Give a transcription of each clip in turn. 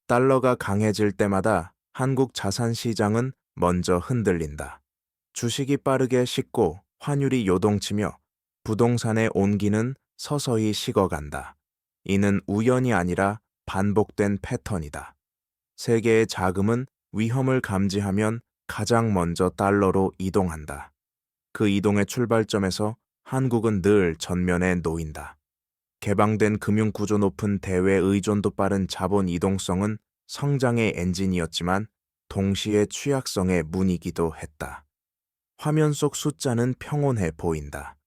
달러가 강해질 때마다 한국 자산 시장은 먼저 흔들린다. 주식이 빠르게 식고 환율이 요동치며 부동산의 온기는 서서히 식어간다. 이는 우연이 아니라 반복된 패턴이다. 세계의 자금은 위험을 감지하면 가장 먼저 달러로 이동한다. 그 이동의 출발점에서 한국은 늘 전면에 놓인다. 개방된 금융구조 높은 대외 의존도 빠른 자본 이동성은 성장의 엔진이었지만 동시에 취약성의 문이기도 했다. 화면 속 숫자는 평온해 보인다.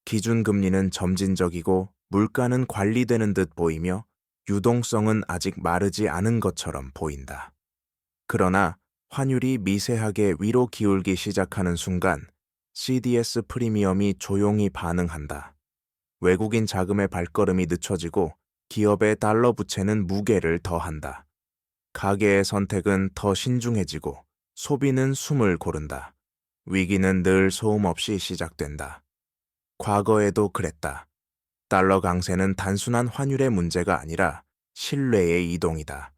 기준금리는 점진적이고 물가는 관리되는 듯 보이며 유동성은 아직 마르지 않은 것처럼 보인다. 그러나 환율이 미세하게 위로 기울기 시작하는 순간 CDS 프리미엄이 조용히 반응한다. 외국인 자금의 발걸음이 늦춰지고 기업의 달러 부채는 무게를 더한다. 가계의 선택은 더 신중해지고 소비는 숨을 고른다. 위기는 늘 소음 없이 시작된다. 과거에도 그랬다. 달러 강세는 단순한 환율의 문제가 아니라 신뢰의 이동이다.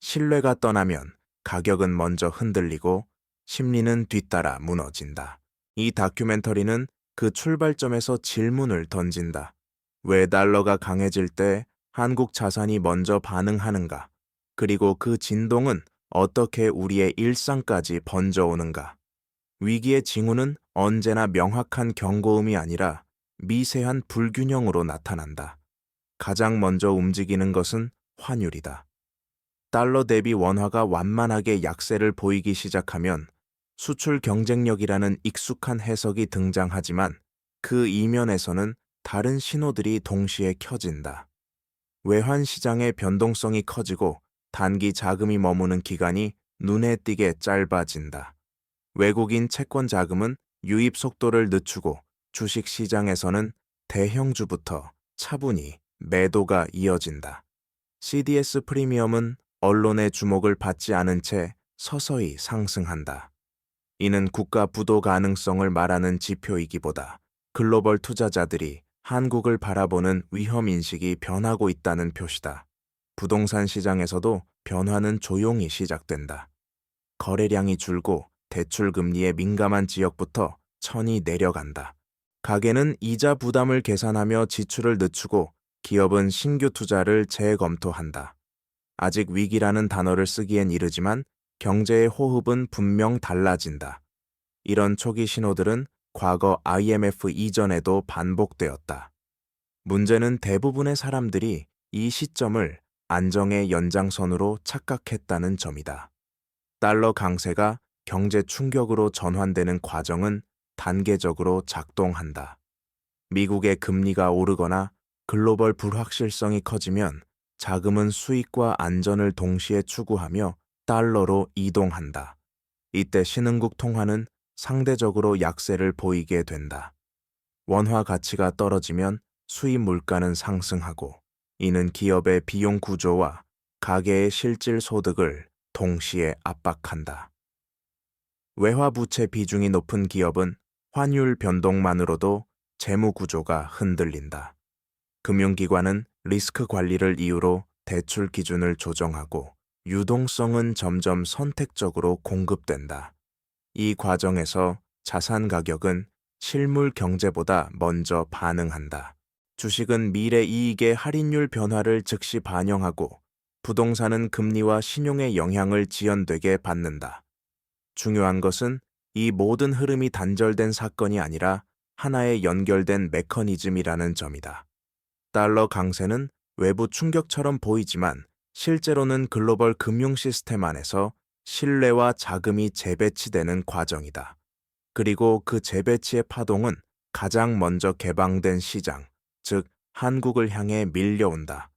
신뢰가 떠나면 가격은 먼저 흔들리고 심리는 뒤따라 무너진다. 이 다큐멘터리는 그 출발점에서 질문을 던진다. 왜 달러가 강해질 때 한국 자산이 먼저 반응하는가? 그리고 그 진동은 어떻게 우리의 일상까지 번져오는가? 위기의 징후는 언제나 명확한 경고음이 아니라 미세한 불균형으로 나타난다. 가장 먼저 움직이는 것은 환율이다. 달러 대비 원화가 완만하게 약세를 보이기 시작하면 수출 경쟁력이라는 익숙한 해석이 등장하지만 그 이면에서는 다른 신호들이 동시에 켜진다. 외환 시장의 변동성이 커지고 단기 자금이 머무는 기간이 눈에 띄게 짧아진다. 외국인 채권 자금은 유입 속도를 늦추고 주식 시장에서는 대형주부터 차분히 매도가 이어진다. CDS 프리미엄은 언론의 주목을 받지 않은 채 서서히 상승한다. 이는 국가 부도 가능성을 말하는 지표이기보다 글로벌 투자자들이 한국을 바라보는 위험 인식이 변하고 있다는 표시다. 부동산 시장에서도 변화는 조용히 시작된다. 거래량이 줄고 대출 금리에 민감한 지역부터 천이 내려간다. 가계는 이자 부담을 계산하며 지출을 늦추고 기업은 신규 투자를 재검토한다. 아직 위기라는 단어를 쓰기엔 이르지만 경제의 호흡은 분명 달라진다. 이런 초기 신호들은 과거 IMF 이전에도 반복되었다. 문제는 대부분의 사람들이 이 시점을 안정의 연장선으로 착각했다는 점이다. 달러 강세가 경제 충격으로 전환되는 과정은 단계적으로 작동한다. 미국의 금리가 오르거나 글로벌 불확실성이 커지면 자금은 수익과 안전을 동시에 추구하며 달러로 이동한다. 이때 신흥국 통화는 상대적으로 약세를 보이게 된다. 원화 가치가 떨어지면 수입 물가는 상승하고 이는 기업의 비용 구조와 가계의 실질 소득을 동시에 압박한다. 외화 부채 비중이 높은 기업은 환율 변동만으로도 재무 구조가 흔들린다. 금융기관은 리스크 관리를 이유로 대출 기준을 조정하고 유동성은 점점 선택적으로 공급된다. 이 과정에서 자산 가격은 실물 경제보다 먼저 반응한다. 주식은 미래 이익의 할인율 변화를 즉시 반영하고 부동산은 금리와 신용의 영향을 지연되게 받는다. 중요한 것은 이 모든 흐름이 단절된 사건이 아니라 하나의 연결된 메커니즘이라는 점이다. 달러 강세는 외부 충격처럼 보이지만 실제로는 글로벌 금융 시스템 안에서 신뢰와 자금이 재배치되는 과정이다. 그리고 그 재배치의 파동은 가장 먼저 개방된 시장, 즉 한국을 향해 밀려온다.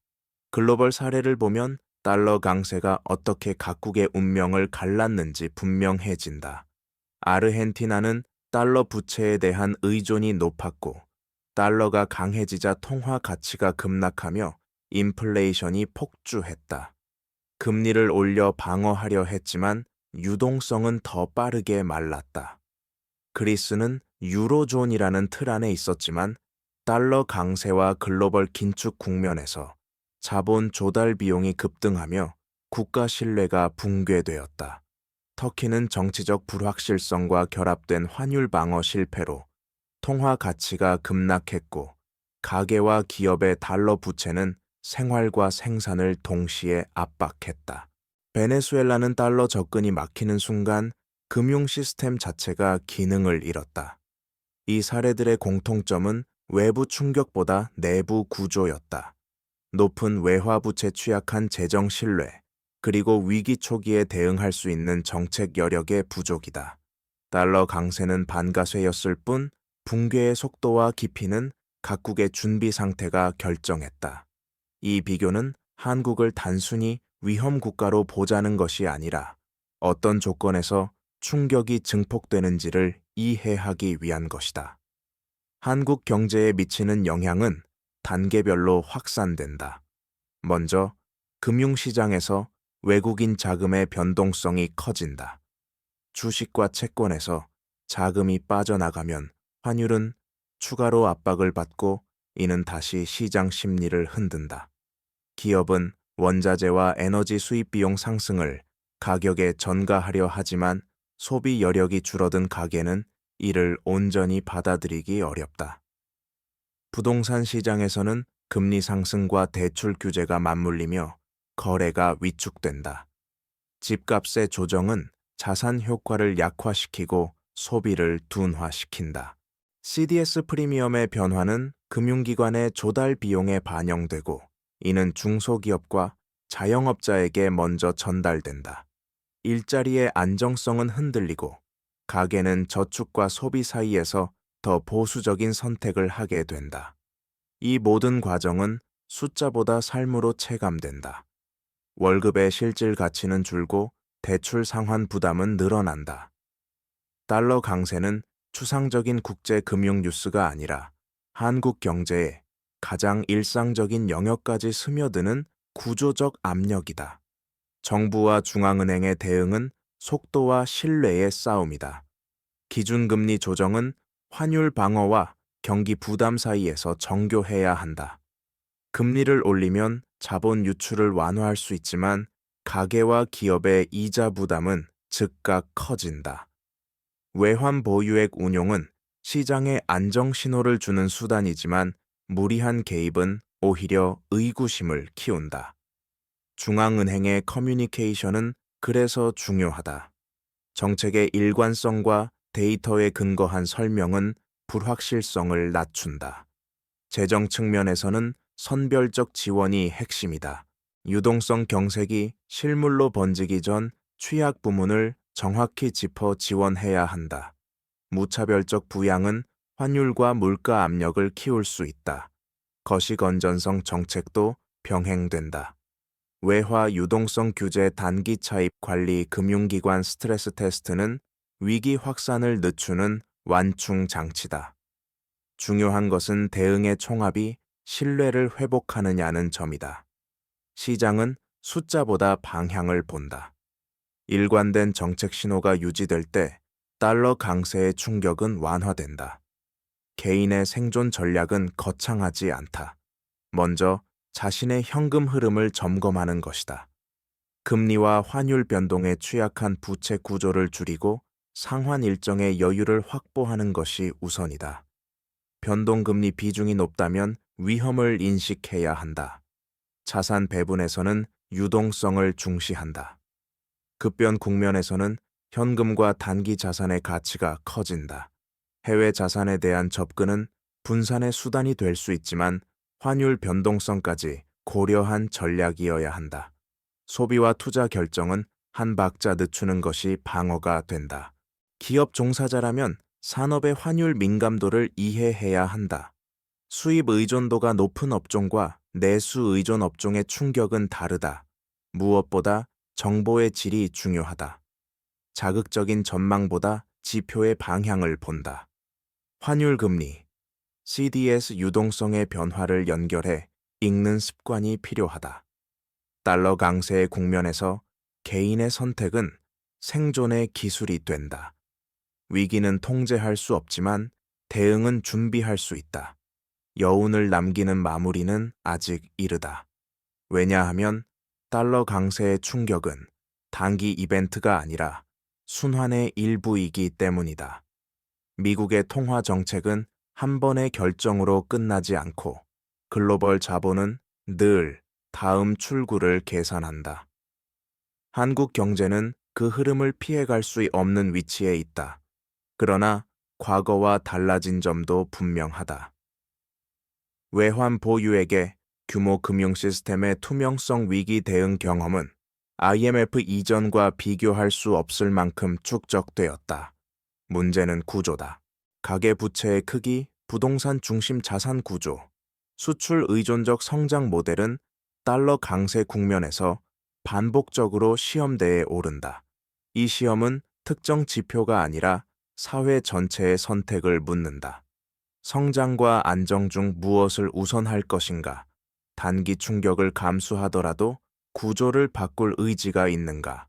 글로벌 사례를 보면 달러 강세가 어떻게 각국의 운명을 갈랐는지 분명해진다. 아르헨티나는 달러 부채에 대한 의존이 높았고 달러가 강해지자 통화 가치가 급락하며 인플레이션이 폭주했다. 금리를 올려 방어하려 했지만 유동성은 더 빠르게 말랐다. 그리스는 유로존이라는 틀 안에 있었지만 달러 강세와 글로벌 긴축 국면에서 자본 조달 비용이 급등하며 국가 신뢰가 붕괴되었다. 터키는 정치적 불확실성과 결합된 환율 방어 실패로 통화 가치가 급락했고, 가계와 기업의 달러 부채는 생활과 생산을 동시에 압박했다. 베네수엘라는 달러 접근이 막히는 순간 금융 시스템 자체가 기능을 잃었다. 이 사례들의 공통점은 외부 충격보다 내부 구조였다. 높은 외화 부채 취약한 재정 신뢰, 그리고 위기 초기에 대응할 수 있는 정책 여력의 부족이다. 달러 강세는 반가쇠였을 뿐 붕괴의 속도와 깊이는 각국의 준비 상태가 결정했다. 이 비교는 한국을 단순히 위험 국가로 보자는 것이 아니라 어떤 조건에서 충격이 증폭되는지를 이해하기 위한 것이다. 한국 경제에 미치는 영향은 단계별로 확산된다. 먼저, 금융시장에서 외국인 자금의 변동성이 커진다. 주식과 채권에서 자금이 빠져나가면 환율은 추가로 압박을 받고, 이는 다시 시장 심리를 흔든다. 기업은 원자재와 에너지 수입 비용 상승을 가격에 전가하려 하지만 소비 여력이 줄어든 가계는 이를 온전히 받아들이기 어렵다. 부동산 시장에서는 금리 상승과 대출 규제가 맞물리며 거래가 위축된다. 집값의 조정은 자산 효과를 약화시키고 소비를 둔화시킨다. CDS 프리미엄의 변화는 금융기관의 조달 비용에 반영되고, 이는 중소기업과 자영업자에게 먼저 전달된다. 일자리의 안정성은 흔들리고, 가계는 저축과 소비 사이에서 더 보수적인 선택을 하게 된다. 이 모든 과정은 숫자보다 삶으로 체감된다. 월급의 실질 가치는 줄고 대출 상환 부담은 늘어난다. 달러 강세는 추상적인 국제 금융 뉴스가 아니라 한국 경제의 가장 일상적인 영역까지 스며드는 구조적 압력이다. 정부와 중앙은행의 대응은 속도와 신뢰의 싸움이다. 기준금리 조정은 환율 방어와 경기 부담 사이에서 정교해야 한다. 금리를 올리면 자본 유출을 완화할 수 있지만 가계와 기업의 이자 부담은 즉각 커진다. 외환 보유액 운용은 시장에 안정 신호를 주는 수단이지만 무리한 개입은 오히려 의구심을 키운다. 중앙은행의 커뮤니케이션은 그래서 중요하다. 정책의 일관성과 데이터에 근거한 설명은 불확실성을 낮춘다. 재정 측면에서는 선별적 지원이 핵심이다. 유동성 경색이 실물로 번지기 전 취약 부문을 정확히 짚어 지원해야 한다. 무차별적 부양은 환율과 물가 압력을 키울 수 있다. 거시건전성 정책도 병행된다. 외화 유동성 규제 단기 차입 관리 금융기관 스트레스 테스트는 위기 확산을 늦추는 완충 장치다. 중요한 것은 대응의 총합이 신뢰를 회복하느냐는 점이다. 시장은 숫자보다 방향을 본다. 일관된 정책 신호가 유지될 때 달러 강세의 충격은 완화된다. 개인의 생존 전략은 거창하지 않다. 먼저 자신의 현금 흐름을 점검하는 것이다. 금리와 환율 변동에 취약한 부채 구조를 줄이고 상환 일정의 여유를 확보하는 것이 우선이다. 변동금리 비중이 높다면 위험을 인식해야 한다. 자산 배분에서는 유동성을 중시한다. 급변 국면에서는 현금과 단기 자산의 가치가 커진다. 해외 자산에 대한 접근은 분산의 수단이 될 수 있지만 환율 변동성까지 고려한 전략이어야 한다. 소비와 투자 결정은 한 박자 늦추는 것이 방어가 된다. 기업 종사자라면 산업의 환율 민감도를 이해해야 한다. 수입 의존도가 높은 업종과 내수 의존 업종의 충격은 다르다. 무엇보다 정보의 질이 중요하다. 자극적인 전망보다 지표의 방향을 본다. 환율 금리, CDS 유동성의 변화를 연결해 읽는 습관이 필요하다. 달러 강세의 국면에서 개인의 선택은 생존의 기술이 된다. 위기는 통제할 수 없지만 대응은 준비할 수 있다. 여운을 남기는 마무리는 아직 이르다. 왜냐하면 달러 강세의 충격은 단기 이벤트가 아니라 순환의 일부이기 때문이다. 미국의 통화 정책은 한 번의 결정으로 끝나지 않고 글로벌 자본은 늘 다음 출구를 계산한다. 한국 경제는 그 흐름을 피해갈 수 없는 위치에 있다. 그러나 과거와 달라진 점도 분명하다. 외환 보유액의 규모 금융 시스템의 투명성 위기 대응 경험은 IMF 이전과 비교할 수 없을 만큼 축적되었다. 문제는 구조다. 가계부채의 크기, 부동산 중심 자산 구조, 수출 의존적 성장 모델은 달러 강세 국면에서 반복적으로 시험대에 오른다. 이 시험은 특정 지표가 아니라 사회 전체의 선택을 묻는다. 성장과 안정 중 무엇을 우선할 것인가? 단기 충격을 감수하더라도 구조를 바꿀 의지가 있는가?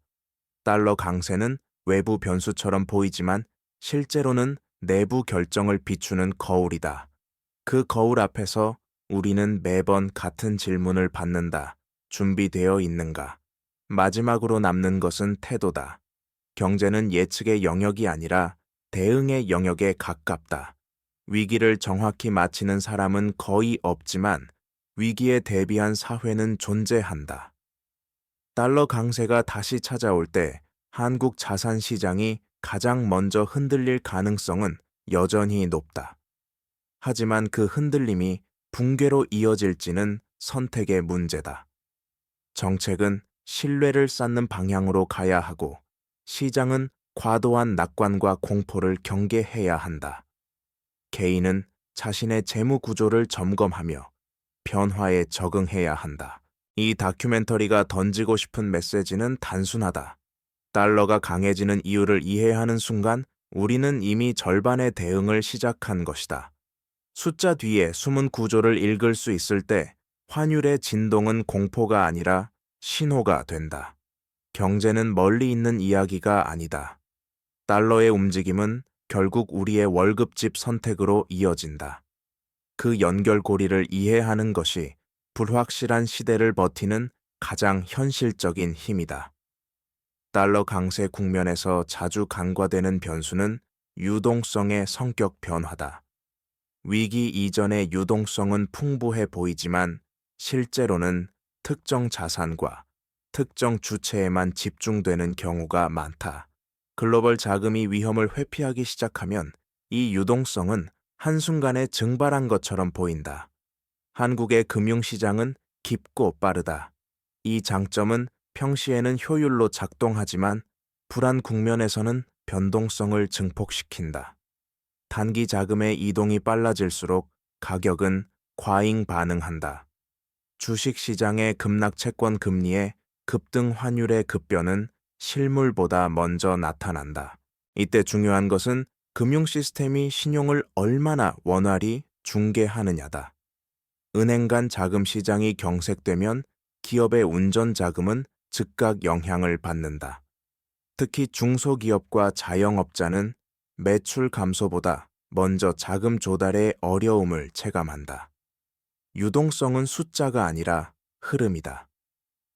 달러 강세는 외부 변수처럼 보이지만 실제로는 내부 결정을 비추는 거울이다. 그 거울 앞에서 우리는 매번 같은 질문을 받는다. 준비되어 있는가? 마지막으로 남는 것은 태도다. 경제는 예측의 영역이 아니라 대응의 영역에 가깝다. 위기를 정확히 맞히는 사람은 거의 없지만 위기에 대비한 사회는 존재한다. 달러 강세가 다시 찾아올 때 한국 자산 시장이 가장 먼저 흔들릴 가능성은 여전히 높다. 하지만 그 흔들림이 붕괴로 이어질지는 선택의 문제다. 정책은 신뢰를 쌓는 방향으로 가야 하고 시장은 과도한 낙관과 공포를 경계해야 한다. 개인은 자신의 재무 구조를 점검하며 변화에 적응해야 한다. 이 다큐멘터리가 던지고 싶은 메시지는 단순하다. 달러가 강해지는 이유를 이해하는 순간 우리는 이미 절반의 대응을 시작한 것이다. 숫자 뒤에 숨은 구조를 읽을 수 있을 때 환율의 진동은 공포가 아니라 신호가 된다. 경제는 멀리 있는 이야기가 아니다. 달러의 움직임은 결국 우리의 월급집 선택으로 이어진다. 그 연결고리를 이해하는 것이 불확실한 시대를 버티는 가장 현실적인 힘이다. 달러 강세 국면에서 자주 간과되는 변수는 유동성의 성격 변화다. 위기 이전의 유동성은 풍부해 보이지만 실제로는 특정 자산과 특정 주체에만 집중되는 경우가 많다. 글로벌 자금이 위험을 회피하기 시작하면 이 유동성은 한순간에 증발한 것처럼 보인다. 한국의 금융시장은 깊고 빠르다. 이 장점은 평시에는 효율로 작동하지만 불안 국면에서는 변동성을 증폭시킨다. 단기 자금의 이동이 빨라질수록 가격은 과잉 반응한다. 주식시장의 급락 채권 금리의 급등 환율의 급변은 실물보다 먼저 나타난다. 이때 중요한 것은 금융 시스템이 신용을 얼마나 원활히 중개하느냐다. 은행 간 자금 시장이 경색되면 기업의 운전 자금은 즉각 영향을 받는다. 특히 중소기업과 자영업자는 매출 감소보다 먼저 자금 조달의 어려움을 체감한다. 유동성은 숫자가 아니라 흐름이다.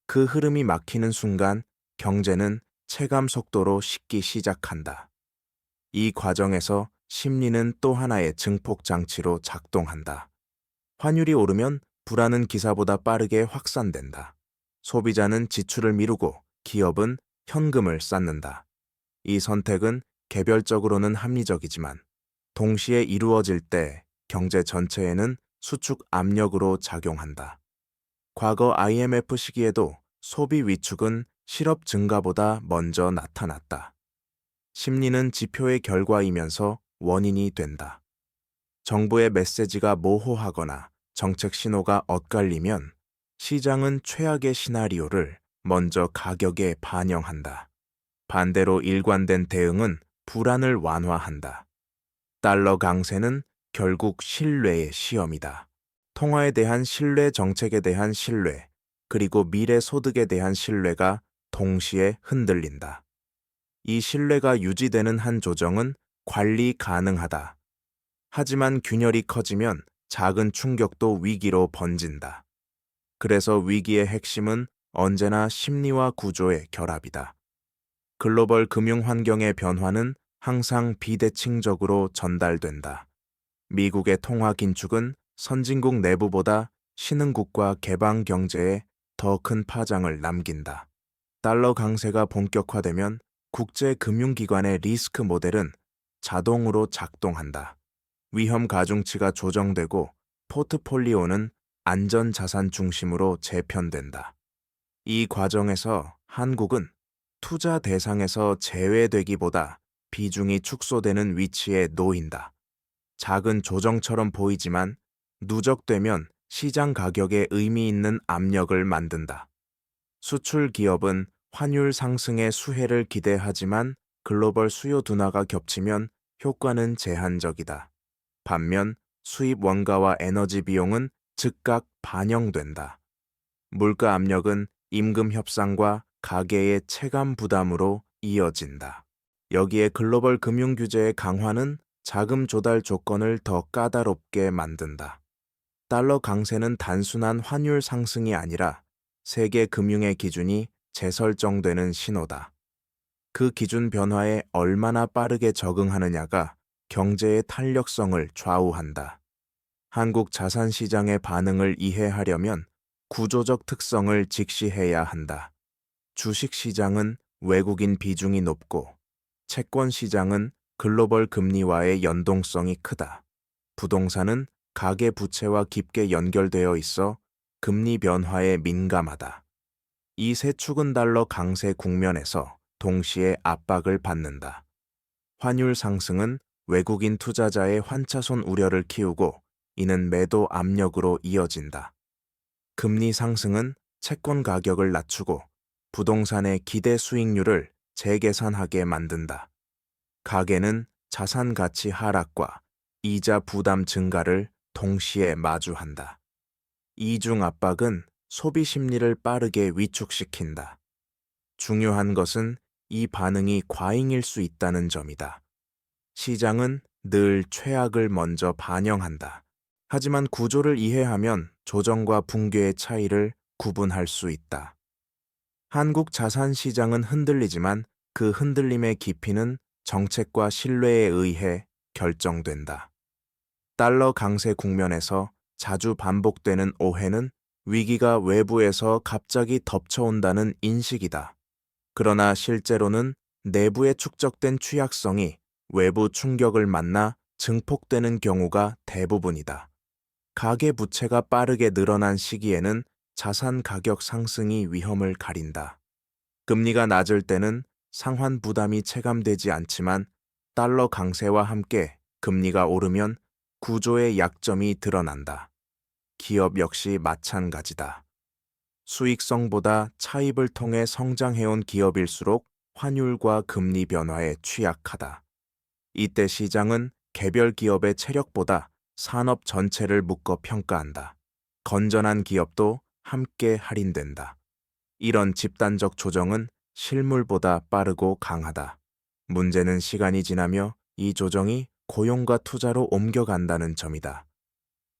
그 흐름이 막히는 순간 경제는 체감 속도로 식기 시작한다. 이 과정에서 심리는 또 하나의 증폭 장치로 작동한다. 환율이 오르면 불안은 기사보다 빠르게 확산된다. 소비자는 지출을 미루고 기업은 현금을 쌓는다. 이 선택은 개별적으로는 합리적이지만 동시에 이루어질 때 경제 전체에는 수축 압력으로 작용한다. 과거 IMF 시기에도 소비 위축은 실업 증가보다 먼저 나타났다. 심리는 지표의 결과이면서 원인이 된다. 정부의 메시지가 모호하거나 정책 신호가 엇갈리면 시장은 최악의 시나리오를 먼저 가격에 반영한다. 반대로 일관된 대응은 불안을 완화한다. 달러 강세는 결국 신뢰의 시험이다. 통화에 대한 신뢰, 정책에 대한 신뢰, 그리고 미래 소득에 대한 신뢰가 동시에 흔들린다. 이 신뢰가 유지되는 한 조정은 관리 가능하다. 하지만 균열이 커지면 작은 충격도 위기로 번진다. 그래서 위기의 핵심은 언제나 심리와 구조의 결합이다. 글로벌 금융 환경의 변화는 항상 비대칭적으로 전달된다. 미국의 통화 긴축은 선진국 내부보다 신흥국과 개방 경제에 더 큰 파장을 남긴다. 달러 강세가 본격화되면 국제 금융기관의 리스크 모델은 자동으로 작동한다. 위험 가중치가 조정되고 포트폴리오는 안전자산 중심으로 재편된다. 이 과정에서 한국은 투자 대상에서 제외되기보다 비중이 축소되는 위치에 놓인다. 작은 조정처럼 보이지만 누적되면 시장 가격에 의미 있는 압력을 만든다. 수출 기업은 환율 상승의 수혜를 기대하지만 글로벌 수요 둔화가 겹치면 효과는 제한적이다. 반면 수입 원가와 에너지 비용은 즉각 반영된다. 물가 압력은 임금 협상과 가계의 체감 부담으로 이어진다. 여기에 글로벌 금융 규제의 강화는 자금 조달 조건을 더 까다롭게 만든다. 달러 강세는 단순한 환율 상승이 아니라 세계 금융의 기준이 재설정되는 신호다. 그 기준 변화에 얼마나 빠르게 적응하느냐가 경제의 탄력성을 좌우한다. 한국 자산시장의 반응을 이해하려면 구조적 특성을 직시해야 한다. 주식시장은 외국인 비중이 높고 채권시장은 글로벌 금리와의 연동성이 크다. 부동산은 가계 부채와 깊게 연결되어 있어 금리 변화에 민감하다. 이 세 축은 달러 강세 국면에서 동시에 압박을 받는다. 환율 상승은 외국인 투자자의 환차손 우려를 키우고 이는 매도 압력으로 이어진다. 금리 상승은 채권 가격을 낮추고 부동산의 기대 수익률을 재계산하게 만든다. 가계는 자산 가치 하락과 이자 부담 증가를 동시에 마주한다. 이중 압박은 소비 심리를 빠르게 위축시킨다. 중요한 것은 이 반응이 과잉일 수 있다는 점이다. 시장은 늘 최악을 먼저 반영한다. 하지만 구조를 이해하면 조정과 붕괴의 차이를 구분할 수 있다. 한국 자산 시장은 흔들리지만 그 흔들림의 깊이는 정책과 신뢰에 의해 결정된다. 달러 강세 국면에서 자주 반복되는 오해는 위기가 외부에서 갑자기 덮쳐온다는 인식이다. 그러나 실제로는 내부에 축적된 취약성이 외부 충격을 만나 증폭되는 경우가 대부분이다. 가계 부채가 빠르게 늘어난 시기에는 자산 가격 상승이 위험을 가린다. 금리가 낮을 때는 상환 부담이 체감되지 않지만 달러 강세와 함께 금리가 오르면 구조의 약점이 드러난다. 기업 역시 마찬가지다. 수익성보다 차입을 통해 성장해온 기업일수록 환율과 금리 변화에 취약하다. 이때 시장은 개별 기업의 체력보다 산업 전체를 묶어 평가한다. 건전한 기업도 함께 할인된다. 이런 집단적 조정은 실물보다 빠르고 강하다. 문제는 시간이 지나며 이 조정이 고용과 투자로 옮겨간다는 점이다.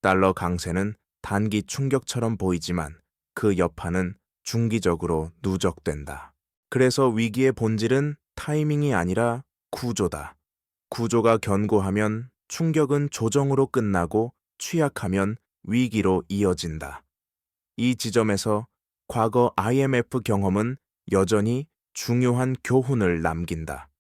달러 강세는 단기 충격처럼 보이지만 그 여파는 중기적으로 누적된다. 그래서 위기의 본질은 타이밍이 아니라 구조다. 구조가 견고하면 충격은 조정으로 끝나고 취약하면 위기로 이어진다. 이 지점에서 과거 IMF 경험은 여전히 중요한 교훈을 남긴다.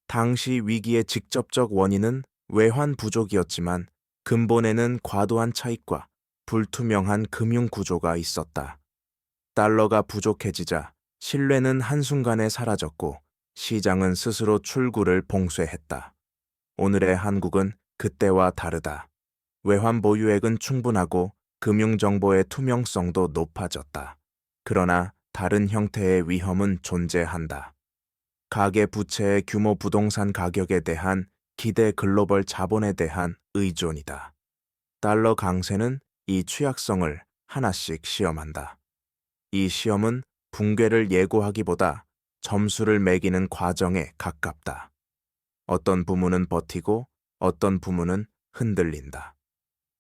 당시 위기의 직접적 원인은 외환 부족이었지만 근본에는 과도한 차익과 불투명한 금융 구조가 있었다. 달러가 부족해지자 신뢰는 한순간에 사라졌고 시장은 스스로 출구를 봉쇄했다. 오늘의 한국은 그때와 다르다. 외환 보유액은 충분하고 금융정보의 투명성도 높아졌다. 그러나 다른 형태의 위험은 존재한다. 가계 부채의 규모 부동산 가격에 대한 기대 글로벌 자본에 대한 의존이다. 달러 강세는 이 취약성을 하나씩 시험한다. 이 시험은 붕괴를 예고하기보다 점수를 매기는 과정에 가깝다. 어떤 부문은 버티고 어떤 부문은 흔들린다.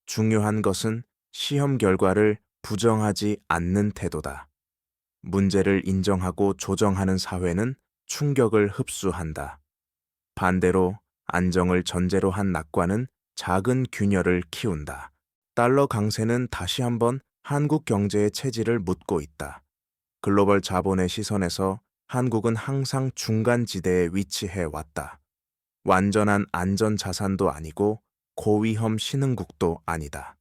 중요한 것은 시험 결과를 부정하지 않는 태도다. 문제를 인정하고 조정하는 사회는 충격을 흡수한다. 반대로 안정을 전제로 한 낙관은 작은 균열을 키운다. 달러 강세는 다시 한번 한국 경제의 체질을 묻고 있다. 글로벌 자본의 시선에서 한국은 항상 중간 지대에 위치해 왔다. 완전한 안전 자산도 아니고 고위험 신흥국도 아니다.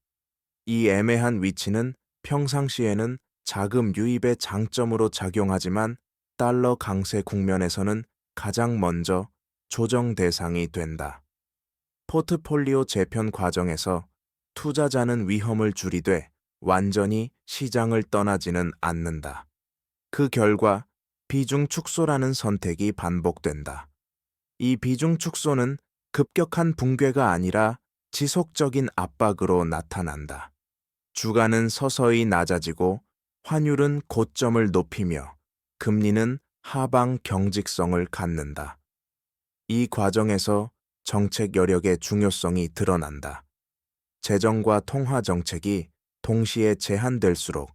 이 애매한 위치는 평상시에는 자금 유입의 장점으로 작용하지만 달러 강세 국면에서는 가장 먼저 조정 대상이 된다. 포트폴리오 재편 과정에서 투자자는 위험을 줄이되 완전히 시장을 떠나지는 않는다. 그 결과 비중 축소라는 선택이 반복된다. 이 비중 축소는 급격한 붕괴가 아니라 지속적인 압박으로 나타난다. 주가는 서서히 낮아지고 환율은 고점을 높이며 금리는 하방 경직성을 갖는다. 이 과정에서 정책 여력의 중요성이 드러난다. 재정과 통화 정책이 동시에 제한될수록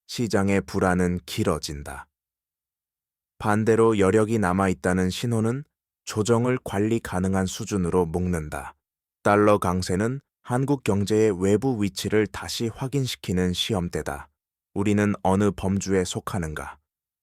시장의 불안은 길어진다. 반대로 여력이 남아있다는 신호는 조정을 관리 가능한 수준으로 묶는다. 달러 강세는 한국 경제의 외부 위치를 다시 확인시키는 시험대다. 우리는 어느 범주에 속하는가?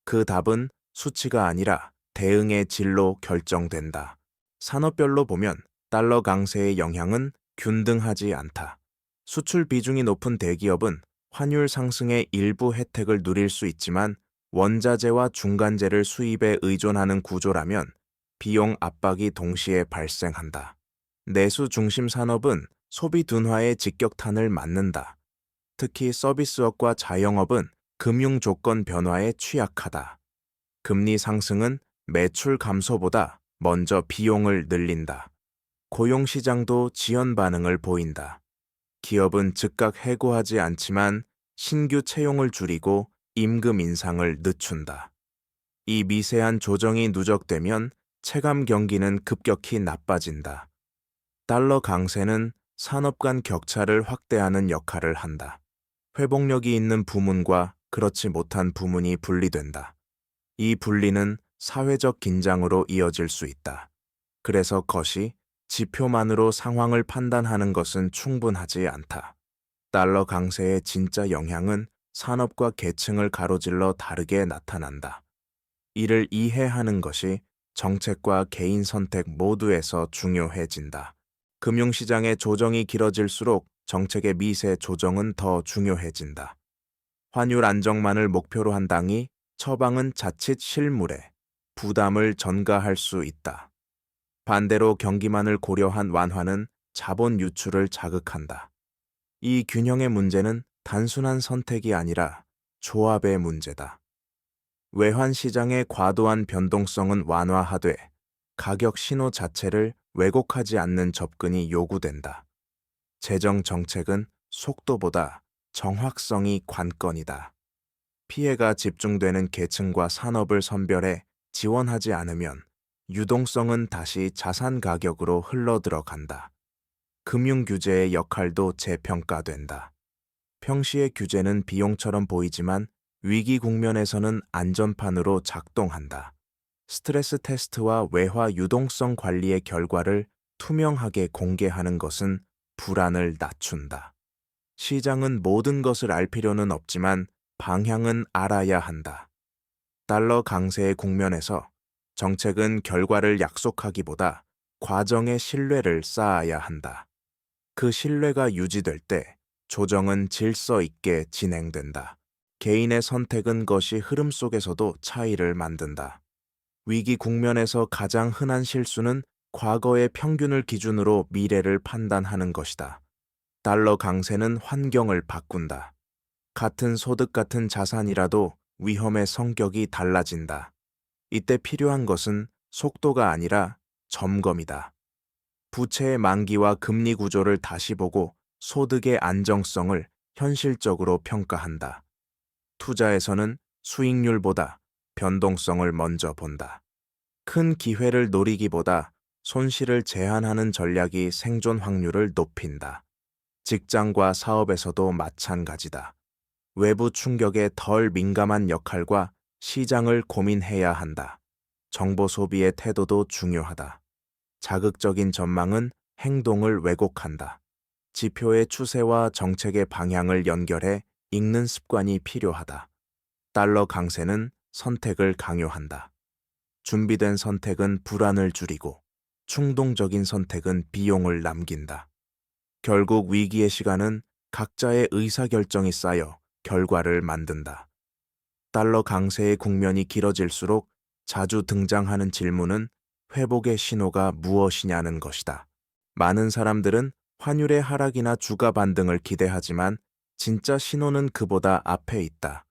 그 답은 수치가 아니라 대응의 질로 결정된다. 산업별로 보면 달러 강세의 영향은 균등하지 않다. 수출 비중이 높은 대기업은 환율 상승의 일부 혜택을 누릴 수 있지만 원자재와 중간재를 수입에 의존하는 구조라면 비용 압박이 동시에 발생한다. 내수 중심 산업은 소비 둔화의 직격탄을 맞는다. 특히 서비스업과 자영업은 금융 조건 변화에 취약하다. 금리 상승은 매출 감소보다 먼저 비용을 늘린다. 고용시장도 지연 반응을 보인다. 기업은 즉각 해고하지 않지만 신규 채용을 줄이고 임금 인상을 늦춘다. 이 미세한 조정이 누적되면 체감 경기는 급격히 나빠진다. 달러 강세는 산업 간 격차를 확대하는 역할을 한다. 회복력이 있는 부문과 그렇지 못한 부문이 분리된다. 이 분리는 사회적 긴장으로 이어질 수 있다. 그래서 것이 지표만으로 상황을 판단하는 것은 충분하지 않다. 달러 강세의 진짜 영향은 산업과 계층을 가로질러 다르게 나타난다. 이를 이해하는 것이 정책과 개인 선택 모두에서 중요해진다. 금융시장의 조정이 길어질수록 정책의 미세 조정은 더 중요해진다. 환율 안정만을 목표로 한 당이 처방은 자칫 실물에 부담을 전가할 수 있다. 반대로 경기만을 고려한 완화는 자본 유출을 자극한다. 이 균형의 문제는 단순한 선택이 아니라 조합의 문제다. 외환 시장의 과도한 변동성은 완화하되 가격 신호 자체를 왜곡하지 않는 접근이 요구된다. 재정 정책은 속도보다 정확성이 관건이다. 피해가 집중되는 계층과 산업을 선별해 지원하지 않으면 유동성은 다시 자산 가격으로 흘러들어간다. 금융 규제의 역할도 재평가된다. 평시의 규제는 비용처럼 보이지만 위기 국면에서는 안전판으로 작동한다. 스트레스 테스트와 외화 유동성 관리의 결과를 투명하게 공개하는 것은 불안을 낮춘다. 시장은 모든 것을 알 필요는 없지만 방향은 알아야 한다. 달러 강세의 국면에서 정책은 결과를 약속하기보다 과정의 신뢰를 쌓아야 한다. 그 신뢰가 유지될 때 조정은 질서 있게 진행된다. 개인의 선택은 것이 흐름 속에서도 차이를 만든다. 위기 국면에서 가장 흔한 실수는 과거의 평균을 기준으로 미래를 판단하는 것이다. 달러 강세는 환경을 바꾼다. 같은 소득 같은 자산이라도 위험의 성격이 달라진다. 이때 필요한 것은 속도가 아니라 점검이다. 부채의 만기와 금리 구조를 다시 보고 소득의 안정성을 현실적으로 평가한다. 투자에서는 수익률보다 변동성을 먼저 본다. 큰 기회를 노리기보다 손실을 제한하는 전략이 생존 확률을 높인다. 직장과 사업에서도 마찬가지다. 외부 충격에 덜 민감한 역할과 시장을 고민해야 한다. 정보 소비의 태도도 중요하다. 자극적인 전망은 행동을 왜곡한다. 지표의 추세와 정책의 방향을 연결해 읽는 습관이 필요하다. 달러 강세는 선택을 강요한다. 준비된 선택은 불안을 줄이고 충동적인 선택은 비용을 남긴다. 결국 위기의 시간은 각자의 의사결정이 쌓여 결과를 만든다. 달러 강세의 국면이 길어질수록 자주 등장하는 질문은 회복의 신호가 무엇이냐는 것이다. 많은 사람들은 환율의 하락이나 주가 반등을 기대하지만 진짜 신호는 그보다 앞에 있다.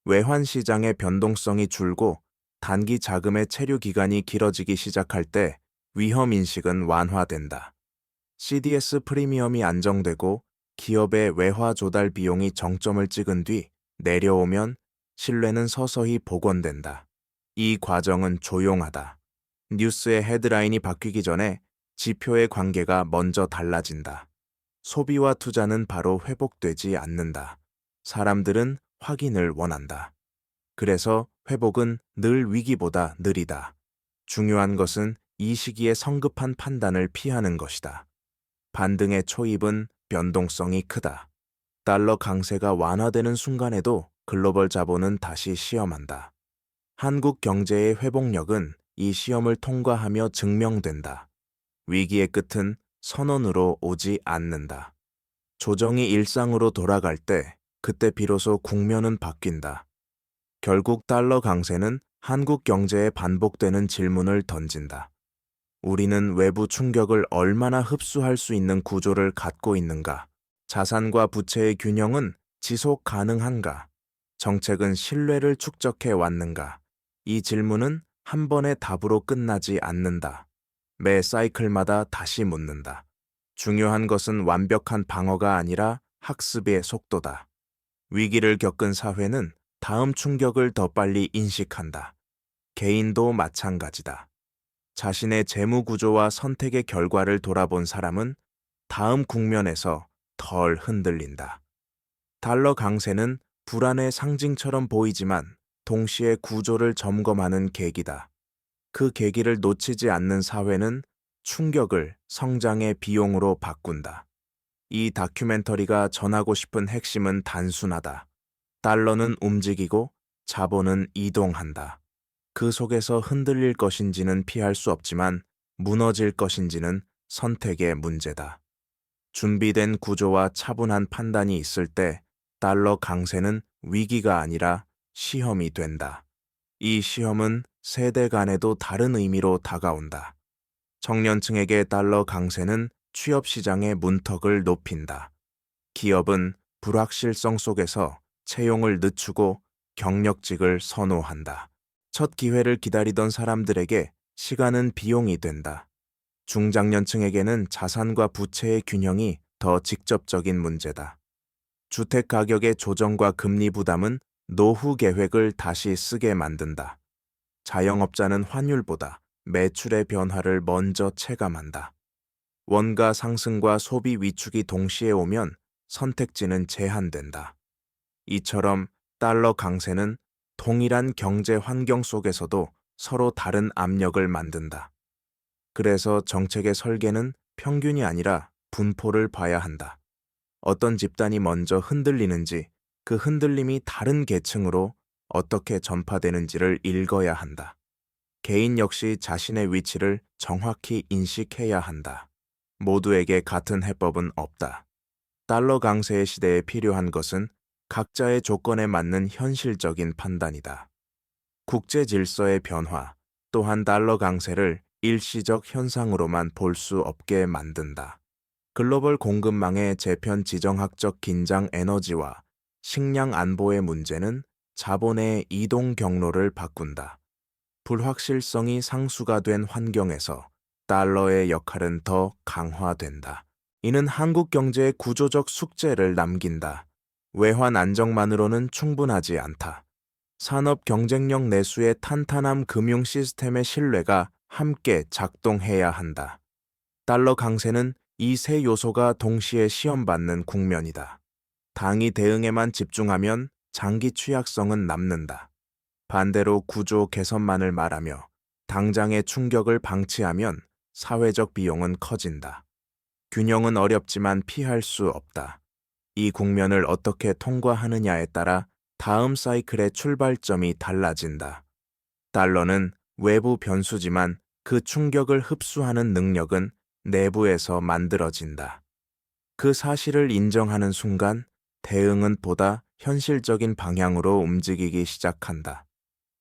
외환 시장의 변동성이 줄고 단기 자금의 체류 기간이 길어지기 시작할 때 위험 인식은 완화된다. CDS 프리미엄이 안정되고 기업의 외화 조달 비용이 정점을 찍은 뒤 내려오면 신뢰는 서서히 복원된다. 이 과정은 조용하다. 뉴스의 헤드라인이 바뀌기 전에 지표의 관계가 먼저 달라진다. 소비와 투자는 바로 회복되지 않는다. 사람들은 확인을 원한다. 그래서 회복은 늘 위기보다 느리다. 중요한 것은 이 시기에 성급한 판단을 피하는 것이다. 반등의 초입은 변동성이 크다. 달러 강세가 완화되는 순간에도 글로벌 자본은 다시 시험한다. 한국 경제의 회복력은 이 시험을 통과하며 증명된다. 위기의 끝은 선언으로 오지 않는다. 조정이 일상으로 돌아갈 때 그때 비로소 국면은 바뀐다. 결국 달러 강세는 한국 경제에 반복되는 질문을 던진다. 우리는 외부 충격을 얼마나 흡수할 수 있는 구조를 갖고 있는가? 자산과 부채의 균형은 지속 가능한가? 정책은 신뢰를 축적해 왔는가? 이 질문은 한 번의 답으로 끝나지 않는다. 매 사이클마다 다시 묻는다. 중요한 것은 완벽한 방어가 아니라 학습의 속도다. 위기를 겪은 사회는 다음 충격을 더 빨리 인식한다. 개인도 마찬가지다. 자신의 재무 구조와 선택의 결과를 돌아본 사람은 다음 국면에서 덜 흔들린다. 달러 강세는 불안의 상징처럼 보이지만 동시에 구조를 점검하는 계기다. 그 계기를 놓치지 않는 사회는 충격을 성장의 비용으로 바꾼다. 이 다큐멘터리가 전하고 싶은 핵심은 단순하다. 달러는 움직이고 자본은 이동한다. 그 속에서 흔들릴 것인지는 피할 수 없지만 무너질 것인지는 선택의 문제다. 준비된 구조와 차분한 판단이 있을 때 달러 강세는 위기가 아니라 시험이 된다. 이 시험은 세대 간에도 다른 의미로 다가온다. 청년층에게 달러 강세는 취업 시장의 문턱을 높인다. 기업은 불확실성 속에서 채용을 늦추고 경력직을 선호한다. 첫 기회를 기다리던 사람들에게 시간은 비용이 된다. 중장년층에게는 자산과 부채의 균형이 더 직접적인 문제다. 주택 가격의 조정과 금리 부담은 노후 계획을 다시 쓰게 만든다. 자영업자는 환율보다 매출의 변화를 먼저 체감한다. 원가 상승과 소비 위축이 동시에 오면 선택지는 제한된다. 이처럼 달러 강세는 동일한 경제 환경 속에서도 서로 다른 압력을 만든다. 그래서 정책의 설계는 평균이 아니라 분포를 봐야 한다. 어떤 집단이 먼저 흔들리는지, 그 흔들림이 다른 계층으로 어떻게 전파되는지를 읽어야 한다. 개인 역시 자신의 위치를 정확히 인식해야 한다. 모두에게 같은 해법은 없다. 달러 강세의 시대에 필요한 것은 각자의 조건에 맞는 현실적인 판단이다. 국제 질서의 변화, 또한 달러 강세를 일시적 현상으로만 볼 수 없게 만든다. 글로벌 공급망의 재편 지정학적 긴장 에너지와 식량 안보의 문제는 자본의 이동 경로를 바꾼다. 불확실성이 상수가 된 환경에서 달러의 역할은 더 강화된다. 이는 한국 경제의 구조적 숙제를 남긴다. 외환 안정만으로는 충분하지 않다. 산업 경쟁력 내수의 탄탄함 금융 시스템의 신뢰가 함께 작동해야 한다. 달러 강세는 이 세 요소가 동시에 시험받는 국면이다. 당이 대응에만 집중하면 장기 취약성은 남는다. 반대로 구조 개선만을 말하며 당장의 충격을 방치하면 사회적 비용은 커진다. 균형은 어렵지만 피할 수 없다. 이 국면을 어떻게 통과하느냐에 따라 다음 사이클의 출발점이 달라진다. 달러는 외부 변수지만 그 충격을 흡수하는 능력은 내부에서 만들어진다. 그 사실을 인정하는 순간 대응은 보다 현실적인 방향으로 움직이기 시작한다.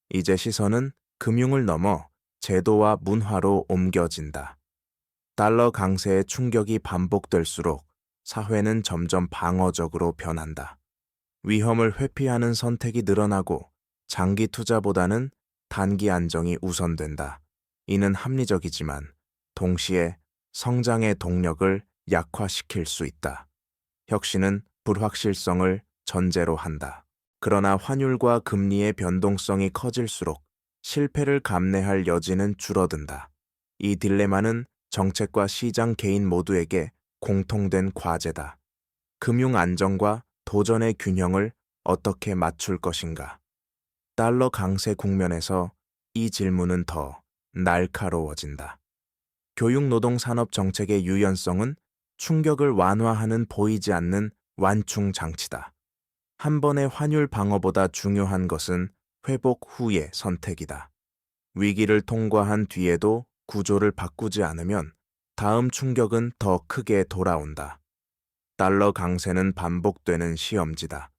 이제 시선은 금융을 넘어 제도와 문화로 옮겨진다. 달러 강세의 충격이 반복될수록 사회는 점점 방어적으로 변한다. 위험을 회피하는 선택이 늘어나고 장기 투자보다는 단기 안정이 우선된다. 이는 합리적이지만 동시에 성장의 동력을 약화시킬 수 있다. 혁신은 불확실성을 전제로 한다. 그러나 환율과 금리의 변동성이 커질수록 실패를 감내할 여지는 줄어든다. 이 딜레마는 정책과 시장 개인 모두에게 공통된 과제다. 금융 안정과 도전의 균형을 어떻게 맞출 것인가? 달러 강세 국면에서 이 질문은 더 날카로워진다. 교육노동산업 정책의 유연성은 충격을 완화하는 보이지 않는 완충 장치다. 한 번의 환율 방어보다 중요한 것은 회복 후의 선택이다. 위기를 통과한 뒤에도 구조를 바꾸지 않으면 다음 충격은 더 크게 돌아온다. 달러 강세는 반복되는 시험지다.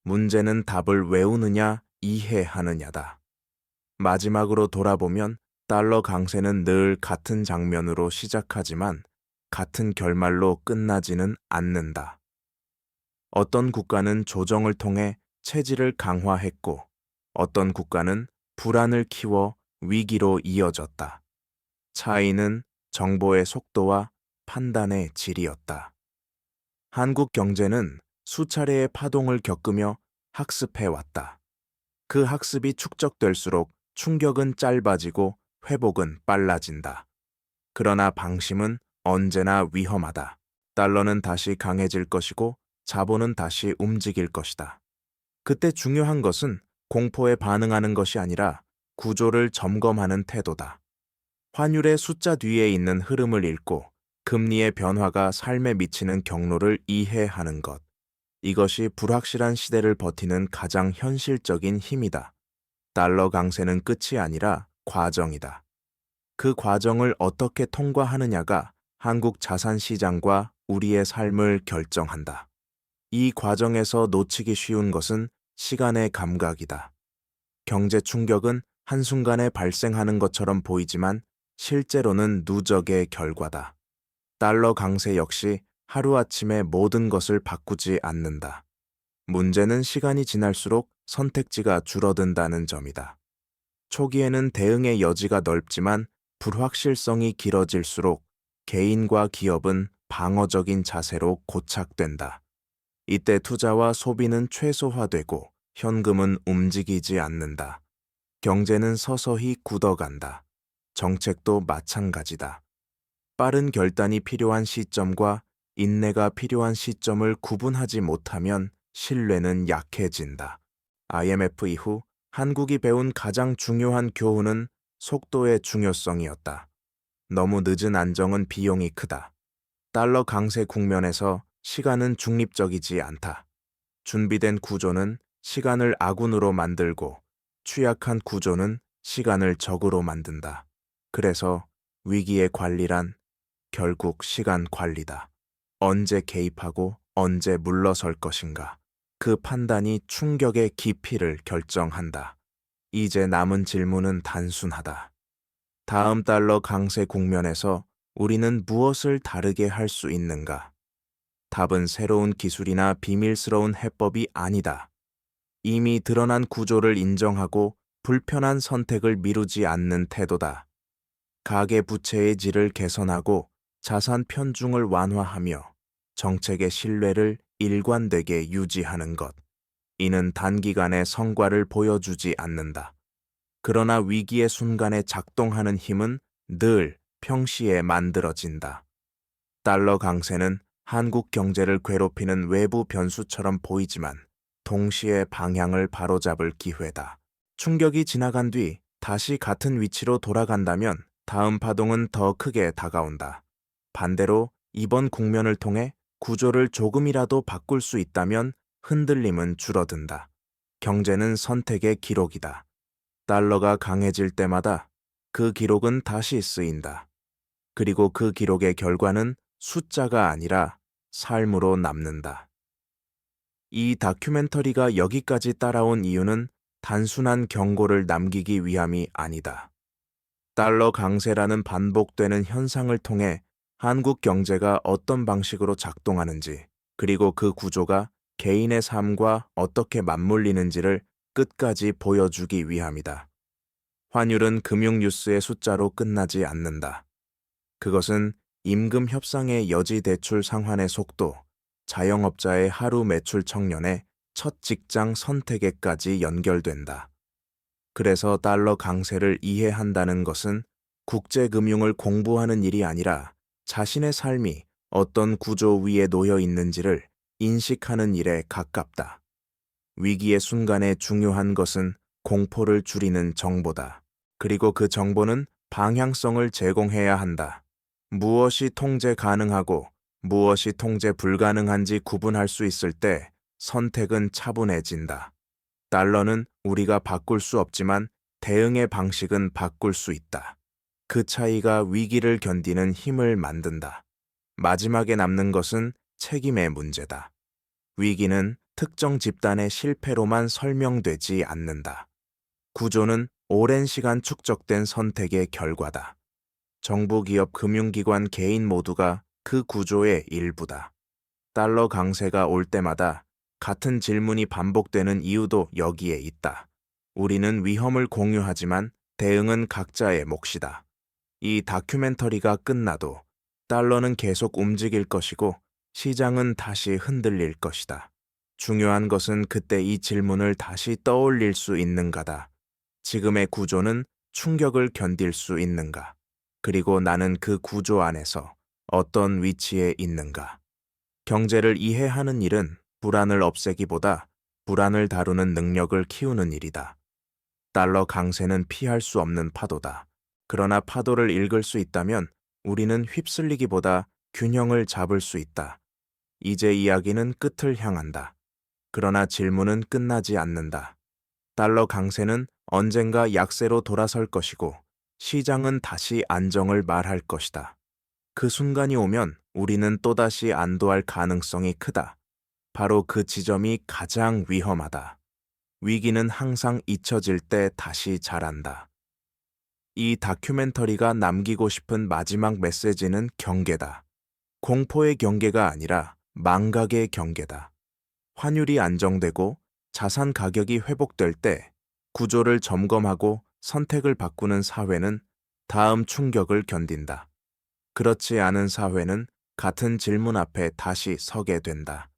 문제는 답을 외우느냐, 이해하느냐다. 마지막으로 돌아보면 달러 강세는 늘 같은 장면으로 시작하지만 같은 결말로 끝나지는 않는다. 어떤 국가는 조정을 통해 체질을 강화했고 어떤 국가는 불안을 키워 위기로 이어졌다. 차이는 정보의 속도와 판단의 질이었다. 한국 경제는 수차례의 파동을 겪으며 학습해왔다. 그 학습이 축적될수록 충격은 짧아지고 회복은 빨라진다. 그러나 방심은 언제나 위험하다. 달러는 다시 강해질 것이고 자본은 다시 움직일 것이다. 그때 중요한 것은 공포에 반응하는 것이 아니라 구조를 점검하는 태도다. 환율의 숫자 뒤에 있는 흐름을 읽고 금리의 변화가 삶에 미치는 경로를 이해하는 것. 이것이 불확실한 시대를 버티는 가장 현실적인 힘이다. 달러 강세는 끝이 아니라 과정이다. 그 과정을 어떻게 통과하느냐가 한국 자산 시장과 우리의 삶을 결정한다. 이 과정에서 놓치기 쉬운 것은 시간의 감각이다. 경제 충격은 한순간에 발생하는 것처럼 보이지만 실제로는 누적의 결과다. 달러 강세 역시 하루아침에 모든 것을 바꾸지 않는다. 문제는 시간이 지날수록 선택지가 줄어든다는 점이다. 초기에는 대응의 여지가 넓지만 불확실성이 길어질수록 개인과 기업은 방어적인 자세로 고착된다. 이때 투자와 소비는 최소화되고 현금은 움직이지 않는다. 경제는 서서히 굳어간다. 정책도 마찬가지다. 빠른 결단이 필요한 시점과 인내가 필요한 시점을 구분하지 못하면 신뢰는 약해진다. IMF 이후 한국이 배운 가장 중요한 교훈은 속도의 중요성이었다. 너무 늦은 안정은 비용이 크다. 달러 강세 국면에서 시간은 중립적이지 않다. 준비된 구조는 시간을 아군으로 만들고 취약한 구조는 시간을 적으로 만든다. 그래서 위기의 관리란 결국 시간 관리다. 언제 개입하고 언제 물러설 것인가. 그 판단이 충격의 깊이를 결정한다. 이제 남은 질문은 단순하다. 다음 달러 강세 국면에서 우리는 무엇을 다르게 할 수 있는가? 답은 새로운 기술이나 비밀스러운 해법이 아니다. 이미 드러난 구조를 인정하고 불편한 선택을 미루지 않는 태도다. 가계부채의 질을 개선하고 자산 편중을 완화하며 정책의 신뢰를 일관되게 유지하는 것. 이는 단기간에 성과를 보여주지 않는다. 그러나 위기의 순간에 작동하는 힘은 늘 평시에 만들어진다. 달러 강세는 한국 경제를 괴롭히는 외부 변수처럼 보이지만 동시에 방향을 바로잡을 기회다. 충격이 지나간 뒤 다시 같은 위치로 돌아간다면 다음 파동은 더 크게 다가온다. 반대로 이번 국면을 통해 구조를 조금이라도 바꿀 수 있다면 흔들림은 줄어든다. 경제는 선택의 기록이다. 달러가 강해질 때마다 그 기록은 다시 쓰인다. 그리고 그 기록의 결과는 숫자가 아니라 삶으로 남는다. 이 다큐멘터리가 여기까지 따라온 이유는 단순한 경고를 남기기 위함이 아니다. 달러 강세라는 반복되는 현상을 통해 한국 경제가 어떤 방식으로 작동하는지, 그리고 그 구조가 개인의 삶과 어떻게 맞물리는지를 끝까지 보여주기 위함이다. 환율은 금융 뉴스의 숫자로 끝나지 않는다. 그것은 임금 협상의 여지 대출 상환의 속도, 자영업자의 하루 매출 청년의 첫 직장 선택에까지 연결된다. 그래서 달러 강세를 이해한다는 것은 국제금융을 공부하는 일이 아니라 자신의 삶이 어떤 구조 위에 놓여 있는지를 인식하는 일에 가깝다. 위기의 순간에 중요한 것은 공포를 줄이는 정보다. 그리고 그 정보는 방향성을 제공해야 한다. 무엇이 통제 가능하고 무엇이 통제 불가능한지 구분할 수 있을 때 선택은 차분해진다. 달러는 우리가 바꿀 수 없지만 대응의 방식은 바꿀 수 있다. 그 차이가 위기를 견디는 힘을 만든다. 마지막에 남는 것은 책임의 문제다. 위기는 특정 집단의 실패로만 설명되지 않는다. 구조는 오랜 시간 축적된 선택의 결과다. 정부, 기업, 금융기관, 개인 모두가 그 구조의 일부다. 달러 강세가 올 때마다 같은 질문이 반복되는 이유도 여기에 있다. 우리는 위험을 공유하지만 대응은 각자의 몫이다. 이 다큐멘터리가 끝나도 달러는 계속 움직일 것이고 시장은 다시 흔들릴 것이다. 중요한 것은 그때 이 질문을 다시 떠올릴 수 있는가다. 지금의 구조는 충격을 견딜 수 있는가? 그리고 나는 그 구조 안에서 어떤 위치에 있는가? 경제를 이해하는 일은 불안을 없애기보다 불안을 다루는 능력을 키우는 일이다. 달러 강세는 피할 수 없는 파도다. 그러나 파도를 읽을 수 있다면 우리는 휩쓸리기보다 균형을 잡을 수 있다. 이제 이야기는 끝을 향한다. 그러나 질문은 끝나지 않는다. 달러 강세는 언젠가 약세로 돌아설 것이고 시장은 다시 안정을 말할 것이다. 그 순간이 오면 우리는 또다시 안도할 가능성이 크다. 바로 그 지점이 가장 위험하다. 위기는 항상 잊혀질 때 다시 자란다. 이 다큐멘터리가 남기고 싶은 마지막 메시지는 경계다. 공포의 경계가 아니라 망각의 경계다. 환율이 안정되고 자산 가격이 회복될 때 구조를 점검하고 선택을 바꾸는 사회는 다음 충격을 견딘다. 그렇지 않은 사회는 같은 질문 앞에 다시 서게 된다.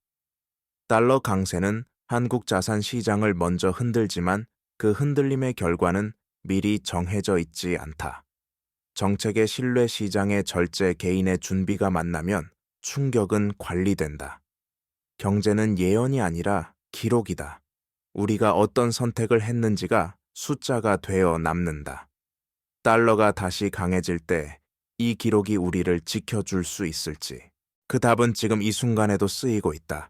달러 강세는 한국 자산 시장을 먼저 흔들지만 그 흔들림의 결과는 미리 정해져 있지 않다. 정책의 신뢰, 시장의 절제, 개인의 준비가 만나면 충격은 관리된다. 경제는 예언이 아니라 기록이다. 우리가 어떤 선택을 했는지가 숫자가 되어 남는다. 달러가 다시 강해질 때 이 기록이 우리를 지켜줄 수 있을지. 그 답은 지금 이 순간에도 쓰이고 있다.